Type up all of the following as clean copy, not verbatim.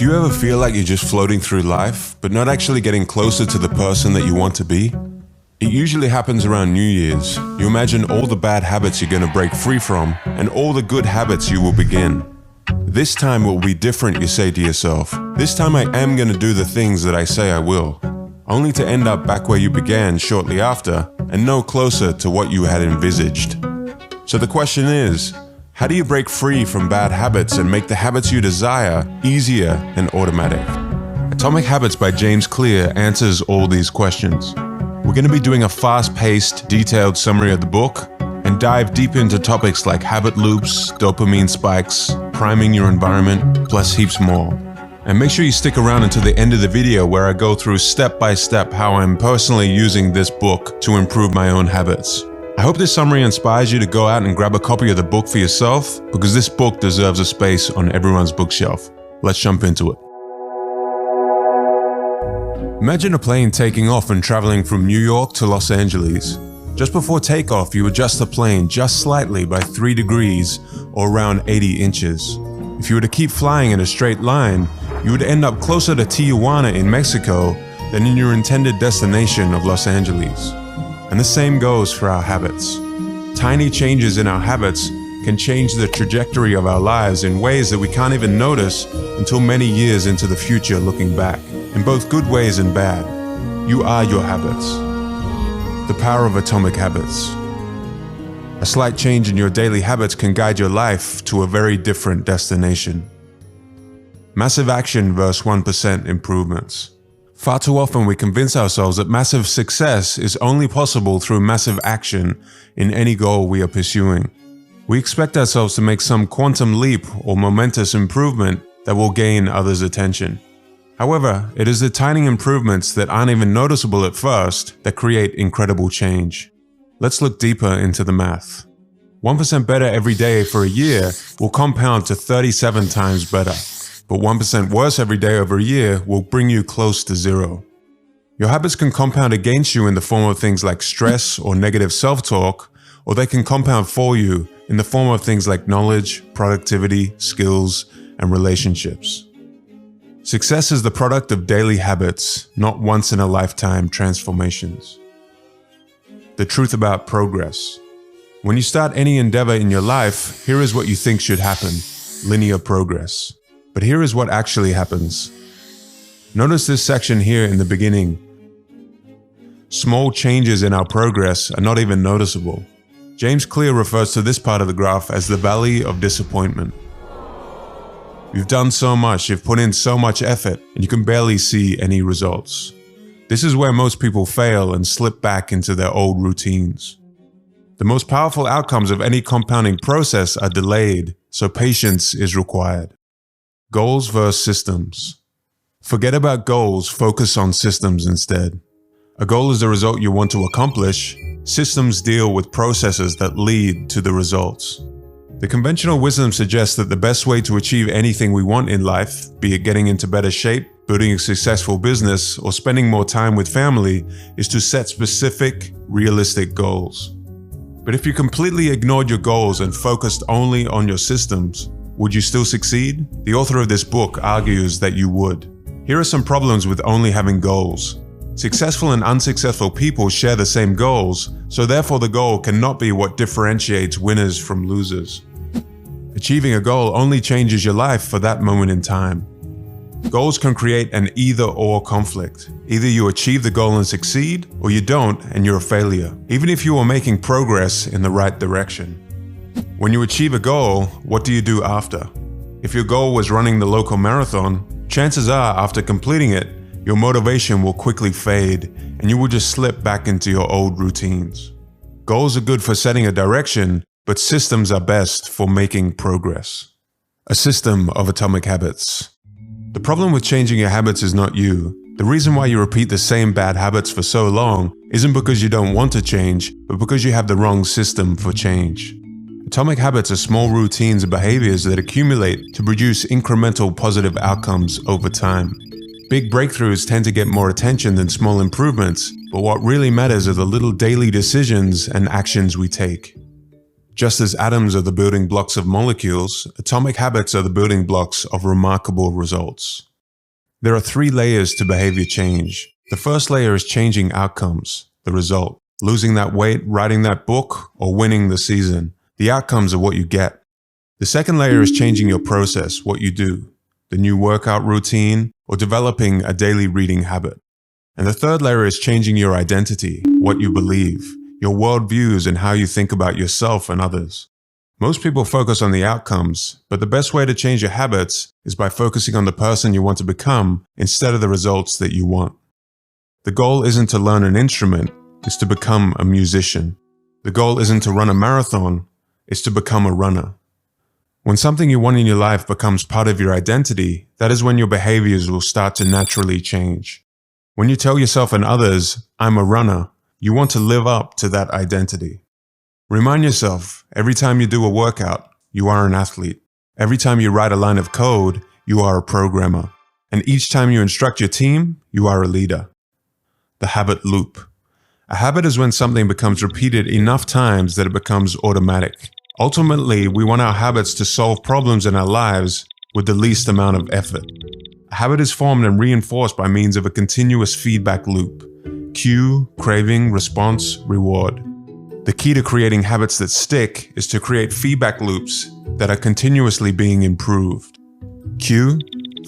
Do you ever feel like you're just floating through life, but not actually getting closer to the person that you want to be? It usually happens around New Year's. You imagine all the bad habits you're going to break free from, and all the good habits you will begin. This time will be different, you say to yourself. This time I am going to do the things that I say I will. Only to end up back where you began shortly after, and no closer to what you had envisaged. So the question is, how do you break free from bad habits and make the habits you desire easier and automatic? Atomic Habits by James Clear answers all these questions. We're going to be doing a fast-paced, detailed summary of the book and dive deep into topics like habit loops, dopamine spikes, priming your environment, plus heaps more. And make sure you stick around until the end of the video where I go through step by step how I'm personally using this book to improve my own habits. I hope this summary inspires you to go out and grab a copy of the book for yourself, because this book deserves a space on everyone's bookshelf. Let's jump into it. Imagine a plane taking off and traveling from New York to Los Angeles. Just before takeoff, you adjust the plane just slightly by 3 degrees or around 80 inches. If you were to keep flying in a straight line, you would end up closer to Tijuana in Mexico than in your intended destination of Los Angeles. And the same goes for our habits. Tiny changes in our habits can change the trajectory of our lives in ways that we can't even notice until many years into the future looking back, in both good ways and bad. You are your habits. The power of atomic habits. A slight change in your daily habits can guide your life to a very different destination. Massive action versus 1% improvements. Far too often we convince ourselves that massive success is only possible through massive action in any goal we are pursuing. We expect ourselves to make some quantum leap or momentous improvement that will gain others' attention. However, it is the tiny improvements that aren't even noticeable at first that create incredible change. Let's look deeper into the math. 1% better every day for a year will compound to 37 times better. But 1% worse every day over a year will bring you close to zero. Your habits can compound against you in the form of things like stress or negative self-talk, or they can compound for you in the form of things like knowledge, productivity, skills, and relationships. Success is the product of daily habits, not once-in-a-lifetime transformations. The truth about progress. When you start any endeavor in your life, here is what you think should happen: linear progress. But here is what actually happens. Notice this section here in the beginning. Small changes in our progress are not even noticeable. James Clear refers to this part of the graph as the valley of disappointment. You've done so much, you've put in so much effort, and you can barely see any results. This is where most people fail and slip back into their old routines. The most powerful outcomes of any compounding process are delayed, so patience is required. Goals versus systems. Forget about goals, focus on systems instead. A goal is the result you want to accomplish. Systems deal with processes that lead to the results. The conventional wisdom suggests that the best way to achieve anything we want in life, be it getting into better shape, building a successful business, or spending more time with family, is to set specific, realistic goals. But if you completely ignored your goals and focused only on your systems, would you still succeed? The author of this book argues that you would. Here are some problems with only having goals. Successful and unsuccessful people share the same goals, so therefore the goal cannot be what differentiates winners from losers. Achieving a goal only changes your life for that moment in time. Goals can create an either-or conflict. Either you achieve the goal and succeed, or you don't and you're a failure, even if you are making progress in the right direction. When you achieve a goal, what do you do after? If your goal was running the local marathon, chances are after completing it, your motivation will quickly fade and you will just slip back into your old routines. Goals are good for setting a direction, but systems are best for making progress. A system of atomic habits. The problem with changing your habits is not you. The reason why you repeat the same bad habits for so long isn't because you don't want to change, but because you have the wrong system for change. Atomic habits are small routines and behaviors that accumulate to produce incremental positive outcomes over time. Big breakthroughs tend to get more attention than small improvements, but what really matters are the little daily decisions and actions we take. Just as atoms are the building blocks of molecules, atomic habits are the building blocks of remarkable results. There are 3 layers to behavior change. The first layer is changing outcomes, the result. Losing that weight, writing that book, or winning the season. The outcomes are what you get. The second layer is changing your process, what you do. The new workout routine, or developing a daily reading habit. And the third layer is changing your identity, what you believe, your worldviews, and how you think about yourself and others. Most people focus on the outcomes, but the best way to change your habits is by focusing on the person you want to become instead of the results that you want. The goal isn't to learn an instrument, it's to become a musician. The goal isn't to run a marathon, it's to become a runner. When something you want in your life becomes part of your identity, that is when your behaviors will start to naturally change. When you tell yourself and others, I'm a runner, you want to live up to that identity. Remind yourself, every time you do a workout, you are an athlete. Every time you write a line of code, you are a programmer. And each time you instruct your team, you are a leader. The habit loop. A habit is when something becomes repeated enough times that it becomes automatic. Ultimately, we want our habits to solve problems in our lives with the least amount of effort. A habit is formed and reinforced by means of a continuous feedback loop. Cue, craving, response, reward. The key to creating habits that stick is to create feedback loops that are continuously being improved. Cue,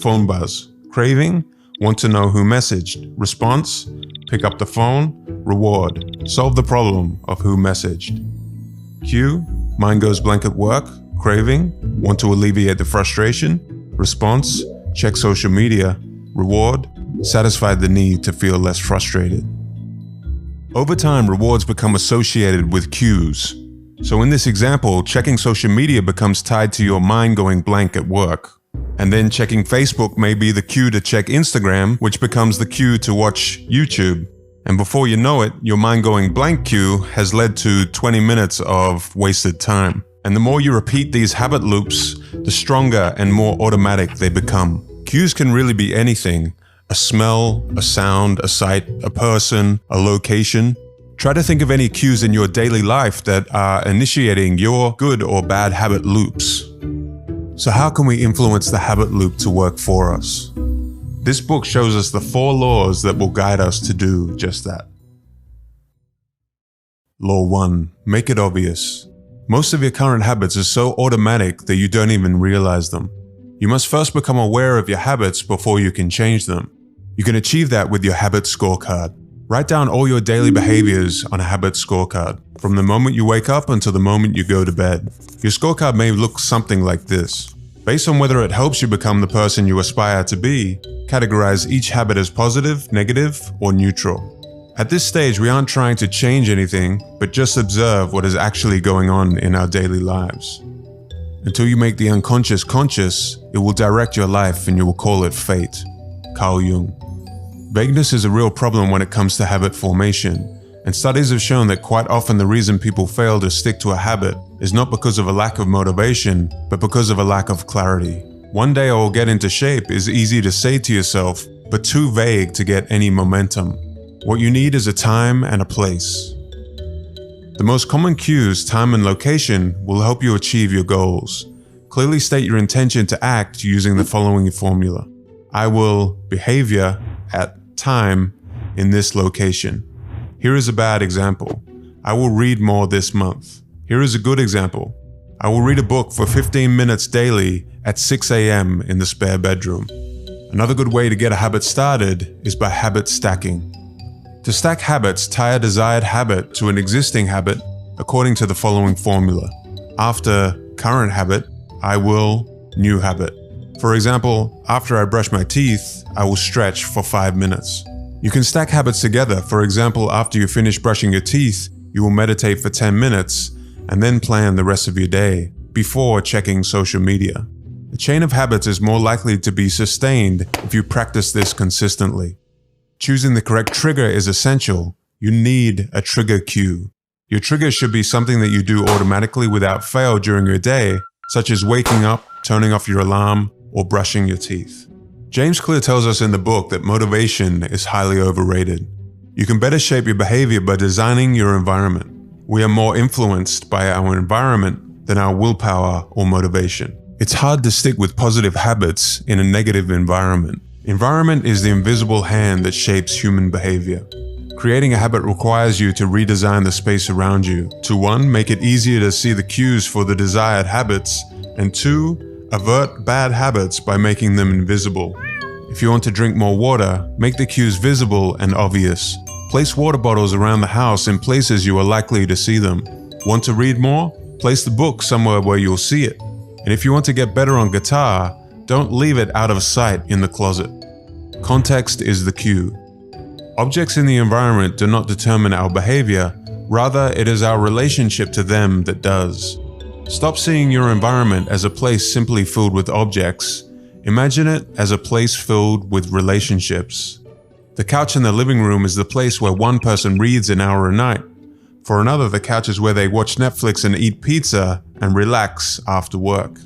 phone buzz. Craving, want to know who messaged. Response, pick up the phone. Reward, solve the problem of who messaged. Cue, mind goes blank at work. Craving, want to alleviate the frustration. Response, check social media. Reward, satisfy the need to feel less frustrated. Over time, rewards become associated with cues. So in this example, checking social media becomes tied to your mind going blank at work. And then checking Facebook may be the cue to check Instagram, which becomes the cue to watch YouTube. And before you know it, your mind going blank cue has led to 20 minutes of wasted time. And the more you repeat these habit loops, the stronger and more automatic they become. Cues can really be anything. A smell, a sound, a sight, a person, a location. Try to think of any cues in your daily life that are initiating your good or bad habit loops. So how can we influence the habit loop to work for us? This book shows us the 4 laws that will guide us to do just that. Law 1. Make it obvious. Most of your current habits are so automatic that you don't even realize them. You must first become aware of your habits before you can change them. You can achieve that with your habit scorecard. Write down all your daily behaviors on a habit scorecard, from the moment you wake up until the moment you go to bed. Your scorecard may look something like this. Based on whether it helps you become the person you aspire to be, categorize each habit as positive, negative, or neutral. At this stage, we aren't trying to change anything, but just observe what is actually going on in our daily lives. Until you make the unconscious conscious, it will direct your life and you will call it fate. Carl Jung. Vagueness is a real problem when it comes to habit formation, and studies have shown that quite often the reason people fail to stick to a habit is not because of a lack of motivation, but because of a lack of clarity. One day I will get into shape is easy to say to yourself, but too vague to get any momentum. What you need is a time and a place. The most common cues, time and location, will help you achieve your goals. Clearly state your intention to act using the following formula. I will behavior at time in this location. Here is a bad example. I will read more this month. Here is a good example. I will read a book for 15 minutes daily at 6 a.m. in the spare bedroom. Another good way to get a habit started is by habit stacking. To stack habits, tie a desired habit to an existing habit according to the following formula. After current habit, I will new habit. For example, after I brush my teeth, I will stretch for 5 minutes. You can stack habits together. For example, after you finish brushing your teeth, you will meditate for 10 minutes and then plan the rest of your day before checking social media. The chain of habits is more likely to be sustained if you practice this consistently. Choosing the correct trigger is essential. You need a trigger cue. Your trigger should be something that you do automatically without fail during your day, such as waking up, turning off your alarm, or brushing your teeth. James Clear tells us in the book that motivation is highly overrated. You can better shape your behavior by designing your environment. We are more influenced by our environment than our willpower or motivation. It's hard to stick with positive habits in a negative environment. Environment is the invisible hand that shapes human behavior. Creating a habit requires you to redesign the space around you to 1. Make it easier to see the cues for the desired habits, and 2. Avert bad habits by making them invisible. If you want to drink more water, make the cues visible and obvious. Place water bottles around the house in places you are likely to see them. Want to read more? Place the book somewhere where you'll see it. And if you want to get better on guitar, don't leave it out of sight in the closet. Context is the cue. Objects in the environment do not determine our behavior, rather it is our relationship to them that does. Stop seeing your environment as a place simply filled with objects. Imagine it as a place filled with relationships. The couch in the living room is the place where one person reads an hour a night. For another, the couch is where they watch Netflix and eat pizza and relax after work.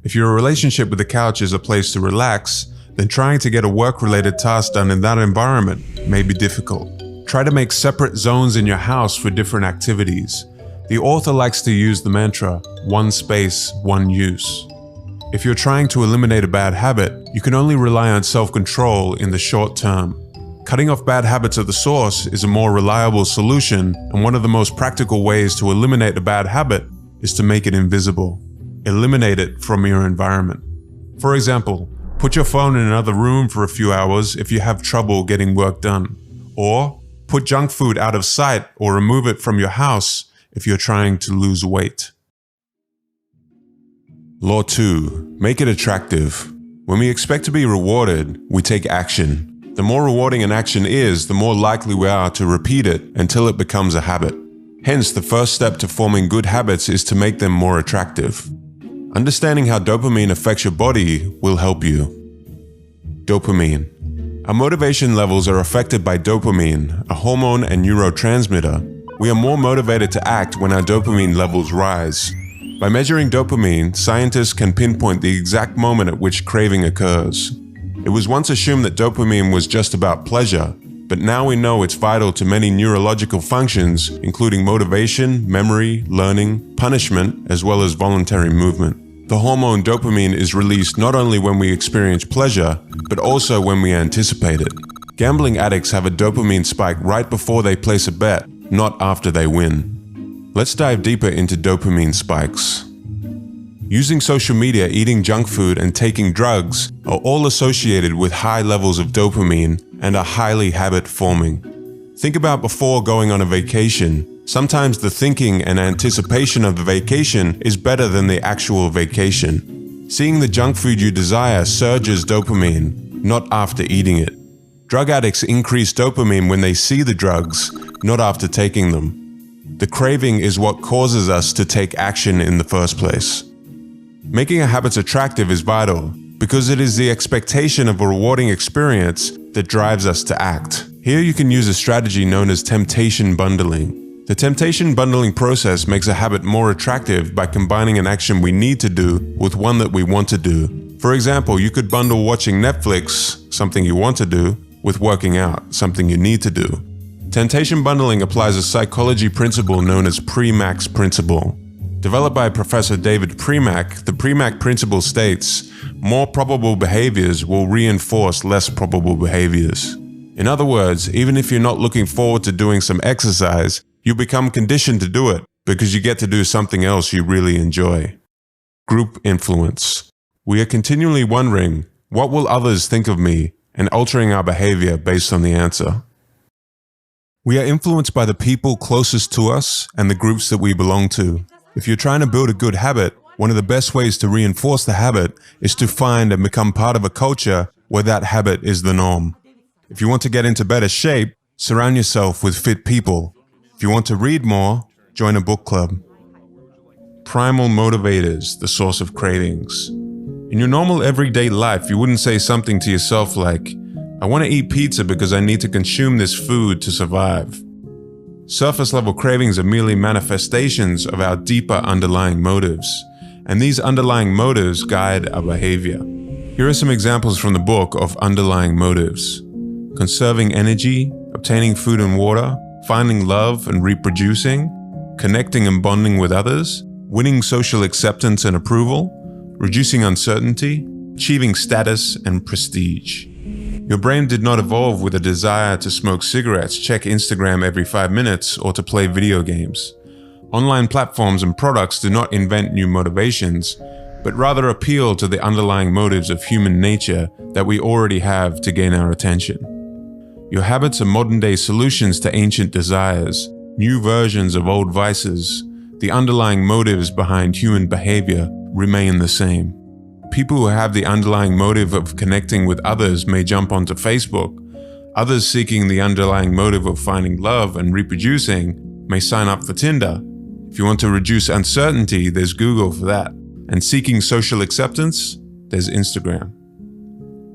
If your relationship with the couch is a place to relax, then trying to get a work-related task done in that environment may be difficult. Try to make separate zones in your house for different activities. The author likes to use the mantra, one space, one use. If you're trying to eliminate a bad habit, you can only rely on self-control in the short term. Cutting off bad habits at the source is a more reliable solution, and one of the most practical ways to eliminate a bad habit is to make it invisible. Eliminate it from your environment. For example, put your phone in another room for a few hours if you have trouble getting work done. Or put junk food out of sight or remove it from your house if you're trying to lose weight. Law 2. Make it attractive. When we expect to be rewarded, we take action. The more rewarding an action is, the more likely we are to repeat it until it becomes a habit. Hence, the first step to forming good habits is to make them more attractive. Understanding how dopamine affects your body will help you. Dopamine. Our motivation levels are affected by dopamine, a hormone and neurotransmitter. We are more motivated to act when our dopamine levels rise. By measuring dopamine, scientists can pinpoint the exact moment at which craving occurs. It was once assumed that dopamine was just about pleasure, but now we know it's vital to many neurological functions, including motivation, memory, learning, punishment, as well as voluntary movement. The hormone dopamine is released not only when we experience pleasure, but also when we anticipate it. Gambling addicts have a dopamine spike right before they place a bet, not after they win. Let's dive deeper into dopamine spikes. Using social media, eating junk food, and taking drugs are all associated with high levels of dopamine and are highly habit-forming. Think about before going on a vacation. Sometimes the thinking and anticipation of the vacation is better than the actual vacation. Seeing the junk food you desire surges dopamine, not after eating it. Drug addicts increase dopamine when they see the drugs, not after taking them. The craving is what causes us to take action in the first place. Making a habit attractive is vital because it is the expectation of a rewarding experience that drives us to act. Here you can use a strategy known as temptation bundling. The temptation bundling process makes a habit more attractive by combining an action we need to do with one that we want to do. For example, you could bundle watching Netflix, something you want to do, with working out, something you need to do. Temptation bundling applies a psychology principle known as Primal's principle. Developed by Professor David Primal, the Primal principle states, more probable behaviors will reinforce less probable behaviors. In other words, even if you're not looking forward to doing some exercise, you become conditioned to do it because you get to do something else you really enjoy. Group influence. We are continually wondering, what will others think of me, and altering our behavior based on the answer. We are influenced by the people closest to us and the groups that we belong to. If you're trying to build a good habit, one of the best ways to reinforce the habit is to find and become part of a culture where that habit is the norm. If you want to get into better shape, surround yourself with fit people. If you want to read more, join a book club. Primal motivators, the source of cravings. In your normal everyday life, you wouldn't say something to yourself like, I want to eat pizza because I need to consume this food to survive. Surface level cravings are merely manifestations of our deeper underlying motives, and these underlying motives guide our behavior. Here are some examples from the book of underlying motives. Conserving energy, obtaining food and water, finding love and reproducing, connecting and bonding with others, winning social acceptance and approval, reducing uncertainty, achieving status and prestige. Your brain did not evolve with a desire to smoke cigarettes, check Instagram every 5 minutes, or to play video games. Online platforms and products do not invent new motivations, but rather appeal to the underlying motives of human nature that we already have to gain our attention. Your habits are modern-day solutions to ancient desires, new versions of old vices. The underlying motives behind human behavior remain the same. People who have the underlying motive of connecting with others may jump onto Facebook. Others seeking the underlying motive of finding love and reproducing may sign up for Tinder. If you want to reduce uncertainty, there's Google for that. And seeking social acceptance, there's Instagram.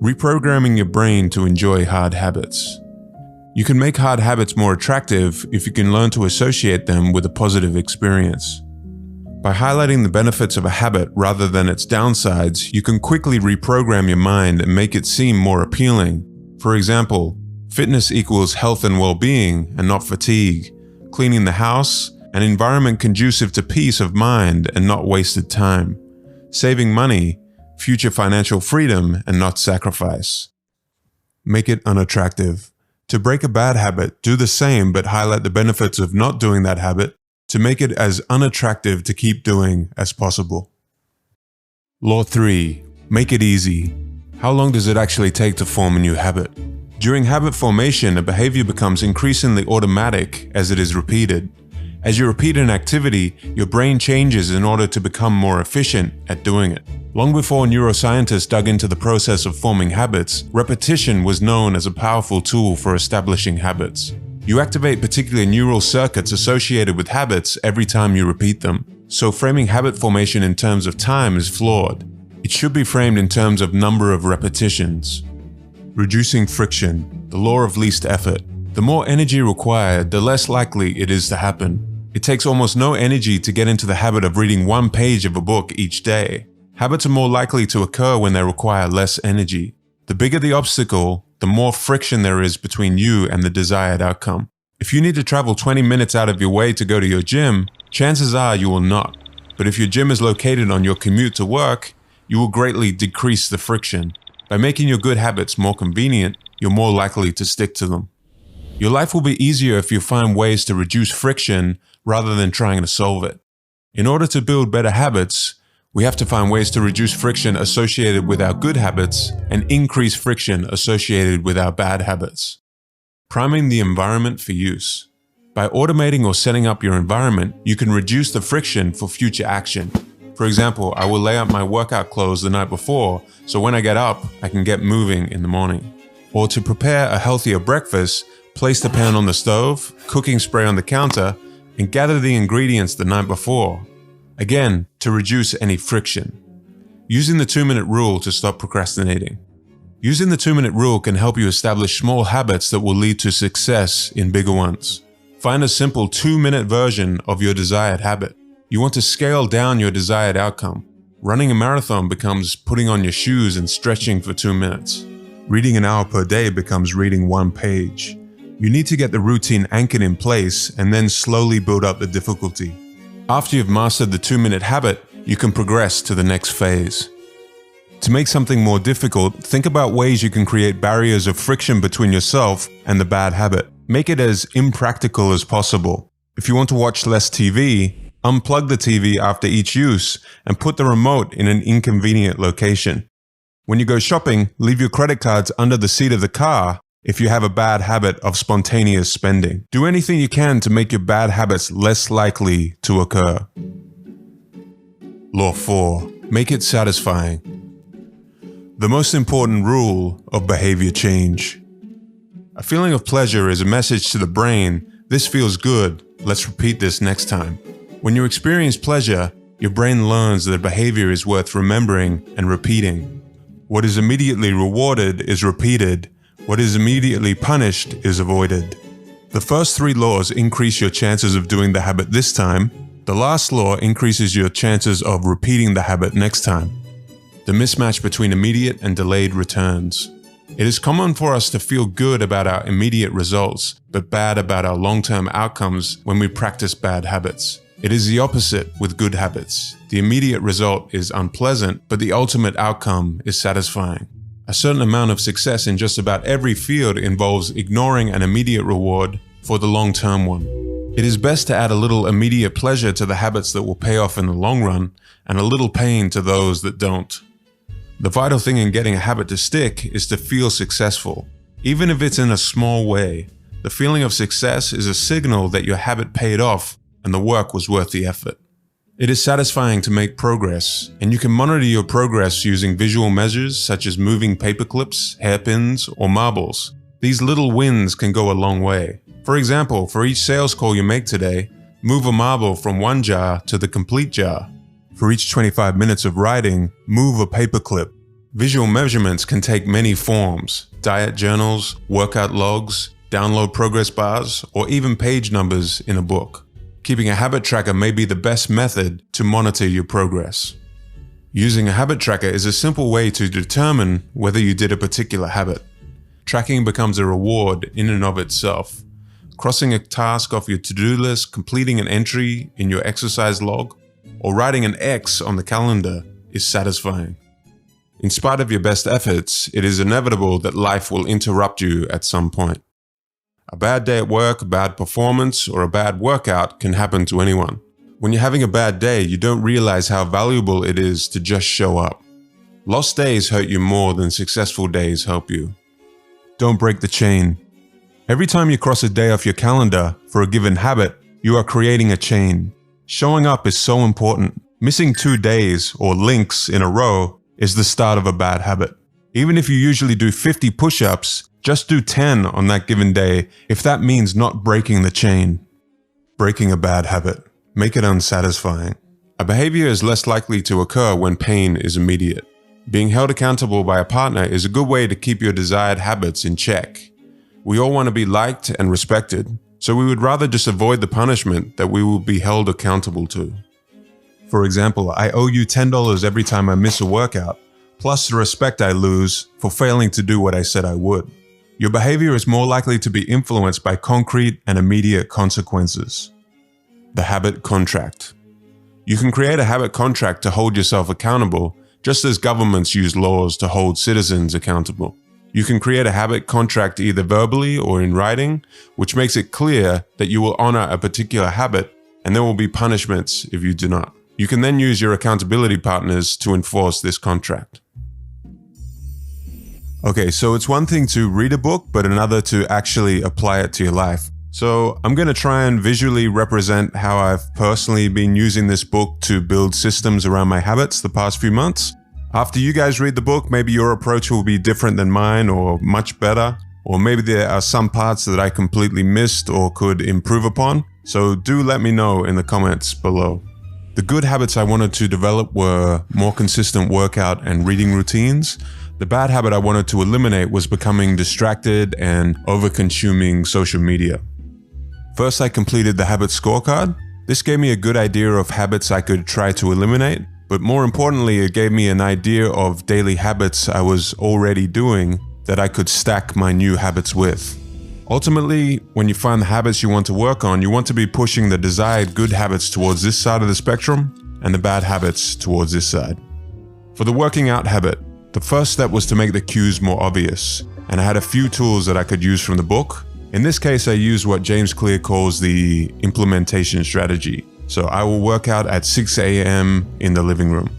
Reprogramming your brain to enjoy hard habits. You can make hard habits more attractive if you can learn to associate them with a positive experience. By highlighting the benefits of a habit rather than its downsides, you can quickly reprogram your mind and make it seem more appealing. For example, fitness equals health and well-being and not fatigue. Cleaning the house, an environment conducive to peace of mind and not wasted time. Saving money, future financial freedom and not sacrifice. Make it unattractive. To break a bad habit, do the same but highlight the benefits of not doing that habit to make it as unattractive to keep doing as possible. Law 3. Make it easy. How long does it actually take to form a new habit? During habit formation, a behavior becomes increasingly automatic as it is repeated. As you repeat an activity, your brain changes in order to become more efficient at doing it. Long before neuroscientists dug into the process of forming habits, repetition was known as a powerful tool for establishing habits. You activate particular neural circuits associated with habits every time you repeat them. So framing habit formation in terms of time is flawed. It should be framed in terms of number of repetitions. Reducing friction, the law of least effort. The more energy required, the less likely it is to happen. It takes almost no energy to get into the habit of reading one page of a book each day. Habits are more likely to occur when they require less energy. The bigger the obstacle, the more friction there is between you and the desired outcome. If you need to travel 20 minutes out of your way to go to your gym, chances are you will not. But if your gym is located on your commute to work, you will greatly decrease the friction. By making your good habits more convenient, you're more likely to stick to them. Your life will be easier if you find ways to reduce friction rather than trying to solve it. In order to build better habits, we have to find ways to reduce friction associated with our good habits and increase friction associated with our bad habits. Priming the environment for use. By automating or setting up your environment, you can reduce the friction for future action. For example, I will lay out my workout clothes the night before, so when I get up, I can get moving in the morning. Or to prepare a healthier breakfast, place the pan on the stove, cooking spray on the counter, and gather the ingredients the night before. Again, to reduce any friction. Using the 2-minute rule to stop procrastinating. Using the 2-minute rule can help you establish small habits that will lead to success in bigger ones. Find a simple 2-minute version of your desired habit. You want to scale down your desired outcome. Running a marathon becomes putting on your shoes and stretching for 2 minutes. Reading an hour per day becomes reading 1 page. You need to get the routine anchored in place and then slowly build up the difficulty. After you've mastered the 2-minute habit, you can progress to the next phase. To make something more difficult, think about ways you can create barriers of friction between yourself and the bad habit. Make it as impractical as possible. If you want to watch less TV, unplug the TV after each use and put the remote in an inconvenient location. When you go shopping, leave your credit cards under the seat of the car if you have a bad habit of spontaneous spending. Do anything you can to make your bad habits less likely to occur. Law 4. Make it satisfying. The most important rule of behavior change. A feeling of pleasure is a message to the brain, this feels good, let's repeat this next time. When you experience pleasure, your brain learns that a behavior is worth remembering and repeating. What is immediately rewarded is repeated. What is immediately punished is avoided. The first 3 laws increase your chances of doing the habit this time. The last law increases your chances of repeating the habit next time. The mismatch between immediate and delayed returns. It is common for us to feel good about our immediate results, but bad about our long-term outcomes when we practice bad habits. It is the opposite with good habits. The immediate result is unpleasant, but the ultimate outcome is satisfying. A certain amount of success in just about every field involves ignoring an immediate reward for the long-term one. It is best to add a little immediate pleasure to the habits that will pay off in the long run, and a little pain to those that don't. The vital thing in getting a habit to stick is to feel successful, even if it's in a small way. The feeling of success is a signal that your habit paid off and the work was worth the effort. It is satisfying to make progress, and you can monitor your progress using visual measures such as moving paper clips, hairpins, or marbles. These little wins can go a long way. For example, for each sales call you make today, move a marble from one jar to the complete jar. For each 25 minutes of writing, move a paperclip. Visual measurements can take many forms: diet journals, workout logs, download progress bars, or even page numbers in a book. Keeping a habit tracker may be the best method to monitor your progress. Using a habit tracker is a simple way to determine whether you did a particular habit. Tracking becomes a reward in and of itself. Crossing a task off your to-do list, completing an entry in your exercise log, or writing an X on the calendar is satisfying. In spite of your best efforts, it is inevitable that life will interrupt you at some point. A bad day at work, a bad performance, or a bad workout can happen to anyone. When you're having a bad day, you don't realize how valuable it is to just show up. Lost days hurt you more than successful days help you. Don't break the chain. Every time you cross a day off your calendar for a given habit, you are creating a chain. Showing up is so important. Missing 2 days or links in a row is the start of a bad habit. Even if you usually do 50 push-ups, just do 10 on that given day if that means not breaking the chain. Breaking a bad habit. Make it unsatisfying. A behavior is less likely to occur when pain is immediate. Being held accountable by a partner is a good way to keep your desired habits in check. We all want to be liked and respected, so we would rather just avoid the punishment that we will be held accountable to. For example, I owe you $10 every time I miss a workout, plus the respect I lose for failing to do what I said I would. Your behavior is more likely to be influenced by concrete and immediate consequences. The habit contract. You can create a habit contract to hold yourself accountable, just as governments use laws to hold citizens accountable. You can create a habit contract either verbally or in writing, which makes it clear that you will honor a particular habit and there will be punishments if you do not. You can then use your accountability partners to enforce this contract. Okay, so it's one thing to read a book, but another to actually apply it to your life. So I'm going to try and visually represent how I've personally been using this book to build systems around my habits the past few months. After you guys read the book, maybe your approach will be different than mine or much better, or maybe there are some parts that I completely missed or could improve upon. So do let me know in the comments below. The good habits I wanted to develop were more consistent workout and reading routines. The bad habit I wanted to eliminate was becoming distracted and over-consuming social media. First, I completed the habit scorecard. This gave me a good idea of habits I could try to eliminate, but more importantly, it gave me an idea of daily habits I was already doing that I could stack my new habits with. Ultimately, when you find the habits you want to work on, you want to be pushing the desired good habits towards this side of the spectrum and the bad habits towards this side. For the working out habit, the first step was to make the cues more obvious, and I had a few tools that I could use from the book. In this case, I used what James Clear calls the implementation strategy. So I will work out at 6 a.m. in the living room.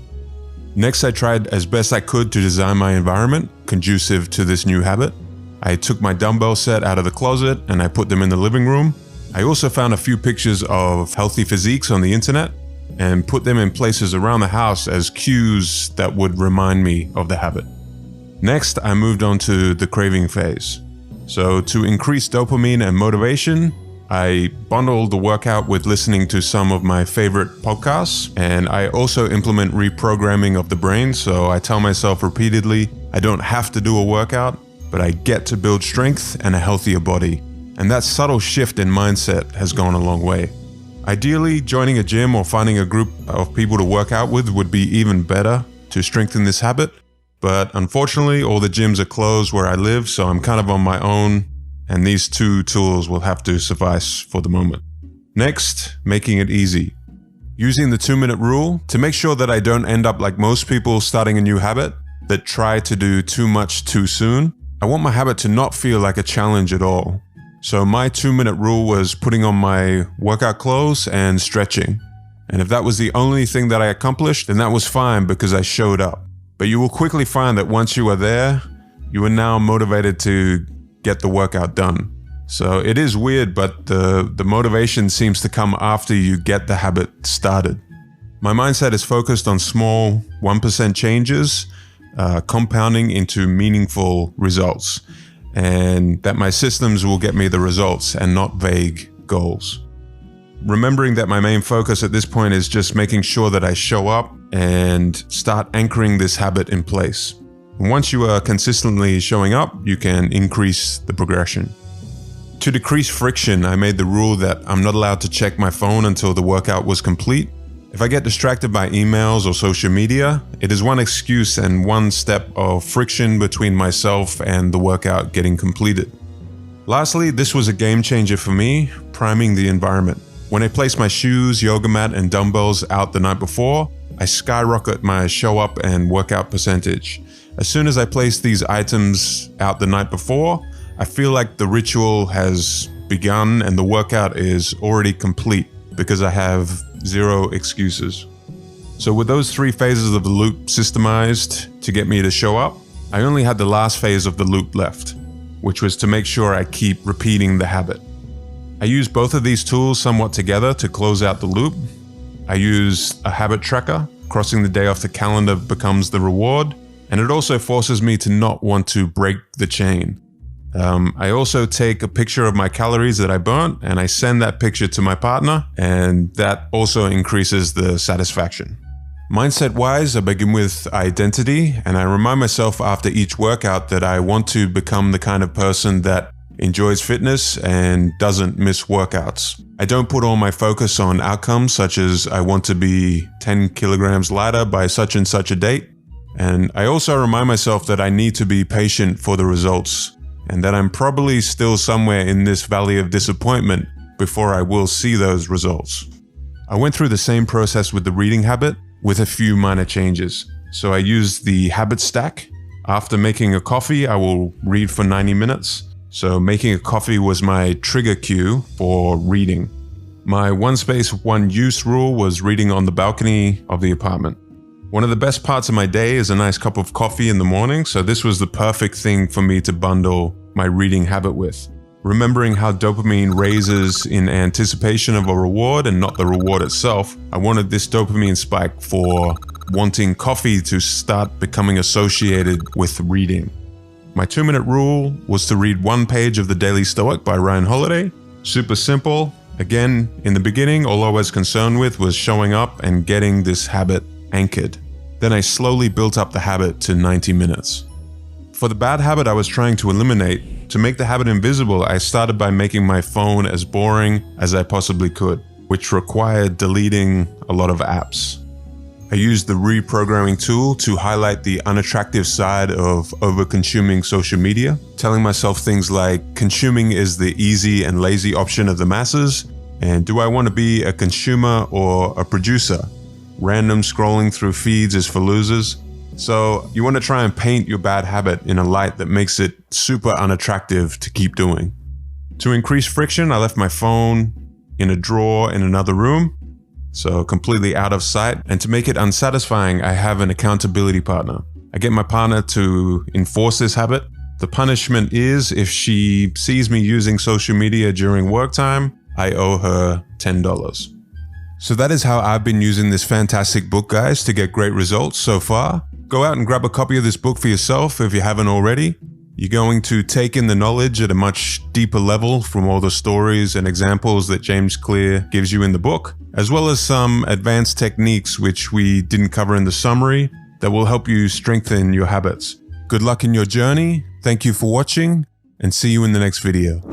Next, I tried as best I could to design my environment conducive to this new habit. I took my dumbbell set out of the closet and I put them in the living room. I also found a few pictures of healthy physiques on the internet and put them in places around the house as cues that would remind me of the habit. Next, I moved on to the craving phase. So to increase dopamine and motivation, I bundled the workout with listening to some of my favorite podcasts, and I also implement reprogramming of the brain. So I tell myself repeatedly, I don't have to do a workout, but I get to build strength and a healthier body. And that subtle shift in mindset has gone a long way. Ideally, joining a gym or finding a group of people to work out with would be even better to strengthen this habit. But unfortunately, all the gyms are closed where I live, so I'm kind of on my own, and these two tools will have to suffice for the moment. Next, making it easy. Using the 2-minute rule to make sure that I don't end up like most people starting a new habit, that try to do too much too soon. I want my habit to not feel like a challenge at all. So my 2-minute rule was putting on my workout clothes and stretching. And if that was the only thing that I accomplished, then that was fine because I showed up. But you will quickly find that once you are there, you are now motivated to get the workout done. So it is weird, but the motivation seems to come after you get the habit started. My mindset is focused on small 1% changes, compounding into meaningful results, and that my systems will get me the results and not vague goals. Remembering that my main focus at this point is just making sure that I show up and start anchoring this habit in place. And once you are consistently showing up, you can increase the progression. To decrease friction, I made the rule that I'm not allowed to check my phone until the workout was complete. If I get distracted by emails or social media, it is one excuse and one step of friction between myself and the workout getting completed. Lastly, this was a game changer for me, priming the environment. When I place my shoes, yoga mat, and dumbbells out the night before, I skyrocket my show up and workout percentage. As soon as I place these items out the night before, I feel like the ritual has begun and the workout is already complete because I have zero excuses. So with those 3 phases of the loop systemized to get me to show up, I only had the last phase of the loop left, which was to make sure I keep repeating the habit. I use both of these tools somewhat together to close out the loop. I use a habit tracker. Crossing the day off the calendar becomes the reward, and it also forces me to not want to break the chain. I also take a picture of my calories that I burnt, and I send that picture to my partner, and that also increases the satisfaction. Mindset-wise, I begin with identity, and I remind myself after each workout that I want to become the kind of person that enjoys fitness and doesn't miss workouts. I don't put all my focus on outcomes such as I want to be 10 kilograms lighter by such and such a date. And I also remind myself that I need to be patient for the results and that I'm probably still somewhere in this valley of disappointment before I will see those results. I went through the same process with the reading habit with a few minor changes. So I used the habit stack. After making a coffee, I will read for 90 minutes. So making a coffee was my trigger cue for reading. My one space, one use rule was reading on the balcony of the apartment. One of the best parts of my day is a nice cup of coffee in the morning, so this was the perfect thing for me to bundle my reading habit with. Remembering how dopamine raises in anticipation of a reward and not the reward itself, I wanted this dopamine spike for wanting coffee to start becoming associated with reading. My 2-minute rule was to read 1 page of The Daily Stoic by Ryan Holiday. Super simple. Again, in the beginning, all I was concerned with was showing up and getting this habit anchored. Then I slowly built up the habit to 90 minutes. For the bad habit I was trying to eliminate, to make the habit invisible, I started by making my phone as boring as I possibly could, which required deleting a lot of apps. I used the reprogramming tool to highlight the unattractive side of over-consuming social media, telling myself things like, consuming is the easy and lazy option of the masses, and do I want to be a consumer or a producer? Random scrolling through feeds is for losers. So you want to try and paint your bad habit in a light that makes it super unattractive to keep doing. To increase friction, I left my phone in a drawer in another room, so completely out of sight. And to make it unsatisfying, I have an accountability partner. I get my partner to enforce this habit. The punishment is if she sees me using social media during work time, I owe her $10. So that is how I've been using this fantastic book, guys, to get great results so far. Go out and grab a copy of this book for yourself if you haven't already. You're going to take in the knowledge at a much deeper level from all the stories and examples that James Clear gives you in the book, as well as some advanced techniques which we didn't cover in the summary that will help you strengthen your habits. Good luck in your journey. Thank you for watching, and see you in the next video.